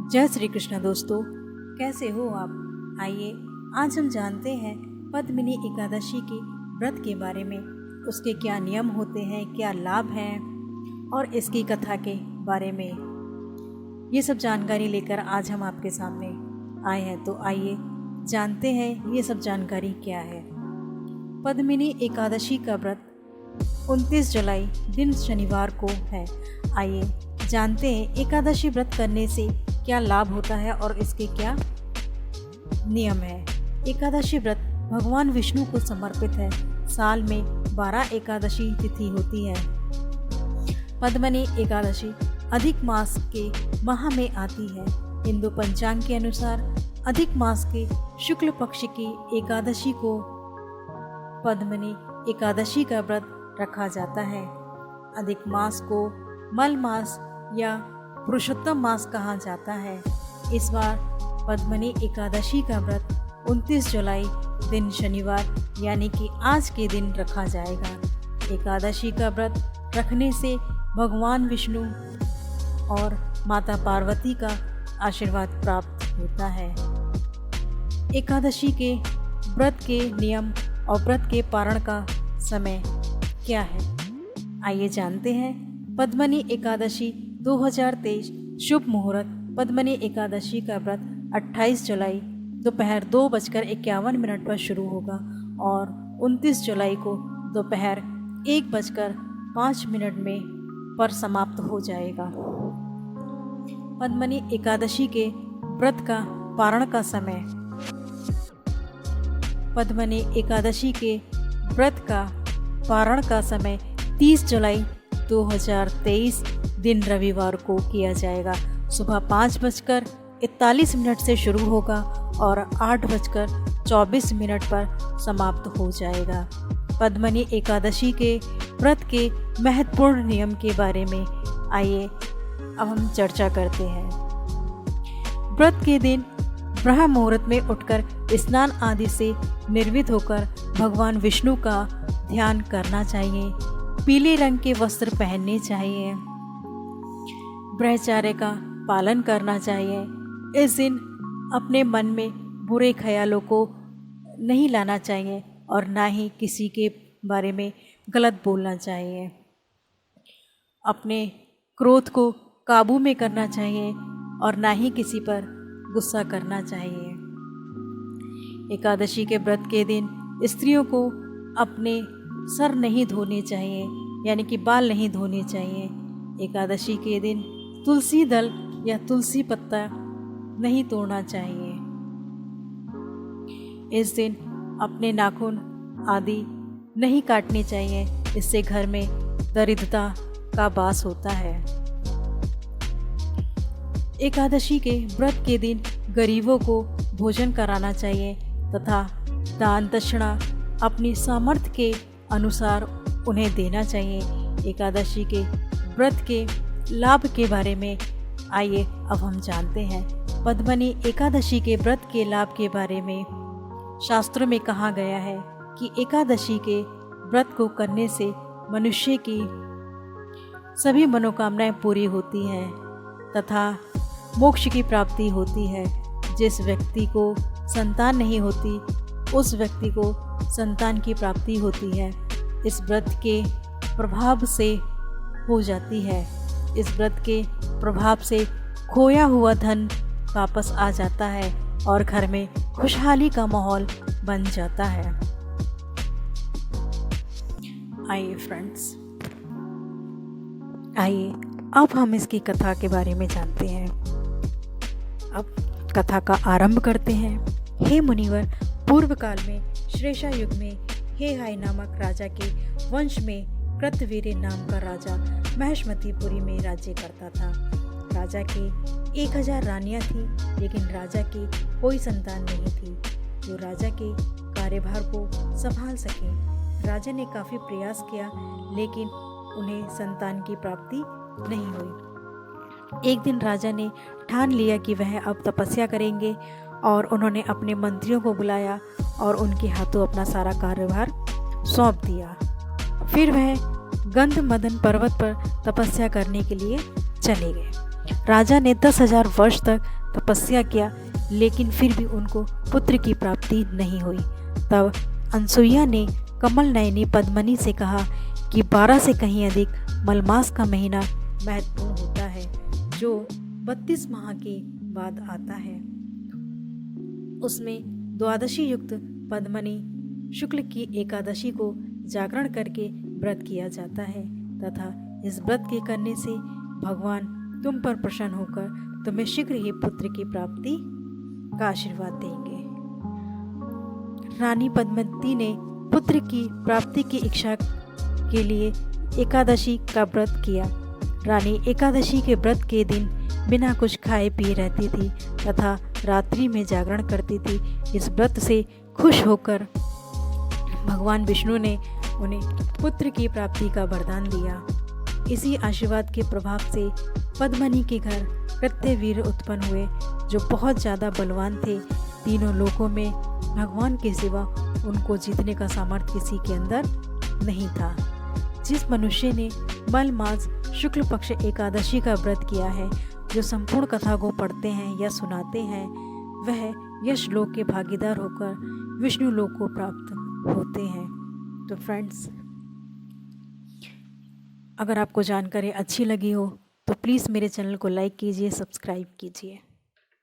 जय श्री कृष्ण दोस्तों, कैसे हो आप। आइए आज हम जानते हैं पद्मिनी एकादशी के व्रत के बारे में। उसके क्या नियम होते हैं, क्या लाभ हैं और इसकी कथा के बारे में ये सब जानकारी लेकर आज हम आपके सामने आए हैं। तो आइए जानते हैं ये सब जानकारी क्या है। पद्मिनी एकादशी का व्रत 29 जुलाई दिन शनिवार को है। आइए जानते हैं एकादशी व्रत करने से क्या लाभ होता है और इसके क्या नियम है। एकादशी व्रत भगवान विष्णु को समर्पित है। साल में 12 एकादशी तिथि होती है। पद्मिनी एकादशी अधिक मास के माह में आती है। हिंदू पंचांग के अनुसार अधिक मास के शुक्ल पक्ष की एकादशी को पद्मिनी एकादशी का व्रत रखा जाता है। अधिक मास को मल मास या पुरुषोत्तम मास कहा जाता है। इस बार पद्मिनी एकादशी का व्रत 29 जुलाई दिन शनिवार यानी कि आज के दिन रखा जाएगा। एकादशी का व्रत रखने से भगवान विष्णु और माता पार्वती का आशीर्वाद प्राप्त होता है। एकादशी के व्रत के नियम और व्रत के पारण का समय क्या है, आइए जानते हैं। पद्मिनी एकादशी 2023 शुभ मुहूर्त। पद्मिनी एकादशी का व्रत 28 जुलाई दोपहर 2:51 पर शुरू होगा और 29 जुलाई को दोपहर 1:05 में पर समाप्त हो जाएगा। पद्मिनी एकादशी के व्रत का पारण का समय। पद्मिनी एकादशी के व्रत का पारण का समय 30 जुलाई 2023 दिन रविवार को किया जाएगा। सुबह 5:41 से शुरू होगा और 8:24 पर समाप्त हो जाएगा। पद्मिनी एकादशी के व्रत के महत्वपूर्ण नियम के बारे में आइए अब हम चर्चा करते हैं। व्रत के दिन ब्रह्म मुहूर्त में उठकर स्नान आदि से निर्वित होकर भगवान विष्णु का ध्यान करना चाहिए। पीले रंग के वस्त्र पहनने चाहिए। ब्रह्मचर्य का पालन करना चाहिए। इस दिन अपने मन में बुरे ख्यालों को नहीं लाना चाहिए और ना ही किसी के बारे में गलत बोलना चाहिए। अपने क्रोध को काबू में करना चाहिए और ना ही किसी पर गुस्सा करना चाहिए। एकादशी के व्रत के दिन स्त्रियों को अपने सर नहीं धोने चाहिए, यानी कि बाल नहीं धोने चाहिए। एकादशी के दिन तुलसी दल या तुलसी पत्ता नहीं तोड़ना चाहिए। इस दिन अपने नाखून आदि नहीं काटने चाहिए, इससे घर में दरिद्रता का वास होता है। एकादशी के व्रत के दिन गरीबों को भोजन कराना चाहिए तथा दान दक्षिणा अपनी सामर्थ्य के अनुसार उन्हें देना चाहिए। एकादशी के व्रत के लाभ के बारे में आइए अब हम जानते हैं। पद्मिनी एकादशी के व्रत के लाभ के बारे में शास्त्रों में कहा गया है कि एकादशी के व्रत को करने से मनुष्य की सभी मनोकामनाएं पूरी होती हैं तथा मोक्ष की प्राप्ति होती है। जिस व्यक्ति को संतान नहीं होती उस व्यक्ति को संतान की प्राप्ति होती है। इस व्रत के प्रभाव से हो जाती है। इस व्रत के प्रभाव से खोया हुआ धन वापस आ जाता है और घर में खुशहाली का माहौल बन जाता है। आइए फ्रेंड्स, आइए अब हम इसकी कथा के बारे में जानते हैं। अब कथा का आरंभ करते हैं। हे मुनिवर, पूर्व काल में श्रेषा युग में हेहाय नामक राजा के वंश में कृतवीर्य नाम का राजा महिष्मतीपुरी में राज्य करता था। राजा के 1000 रानियां थी, लेकिन राजा की कोई संतान नहीं थी जो राजा के कार्यभार को संभाल सके। राजा ने काफ़ी प्रयास किया, लेकिन उन्हें संतान की प्राप्ति नहीं हुई। एक दिन राजा ने ठान लिया कि वह अब तपस्या करेंगे और उन्होंने अपने मंत्रियों को बुलाया और उनके हाथों अपना सारा कार्यभार सौंप दिया। फिर वह गंध मदन पर्वत पर तपस्या करने के लिए चले गए। राजा ने 10,000 वर्ष तक तपस्या किया, लेकिन फिर भी उनको पुत्र की प्राप्ति नहीं हुई। तब अनसुईया ने कमल नयनी पद्मिनी से कहा कि 12 से कहीं अधिक मलमास का महीना महत्वपूर्ण होता है, जो 32 माह के बाद आता है। उसमें द्वादशी युक्त पद्मिनी शुक्ल की एकादशी को जागरण करके व्रत किया जाता है तथा इस व्रत के करने से भगवान तुम पर प्रसन्न होकर तुम्हें शीघ्र ही पुत्र की प्राप्ति का आशीर्वाद देंगे। रानी पद्मावती ने पुत्र की प्राप्ति की इच्छा के लिए एकादशी का व्रत किया। रानी एकादशी के व्रत के दिन बिना कुछ खाए पिए रहती थी तथा रात्रि में जागरण करती थी। इस व्रत से खुश होकर भगवान विष्णु ने उन्हें पुत्र की प्राप्ति का वरदान दिया। इसी आशीर्वाद के प्रभाव से पद्मिनी के घर कृत्यवीर उत्पन्न हुए, जो बहुत ज़्यादा बलवान थे। तीनों लोकों में भगवान के सिवा उनको जीतने का सामर्थ्य किसी के अंदर नहीं था। जिस मनुष्य ने मलमास शुक्ल पक्ष एकादशी का व्रत किया है, जो संपूर्ण कथा को पढ़ते हैं या सुनाते हैं, वह यश लोक के भागीदार होकर विष्णु लोक को प्राप्त होते हैं। तो फ्रेंड्स, अगर आपको जानकारी अच्छी लगी हो तो प्लीज़ मेरे चैनल को लाइक कीजिए, सब्सक्राइब कीजिए।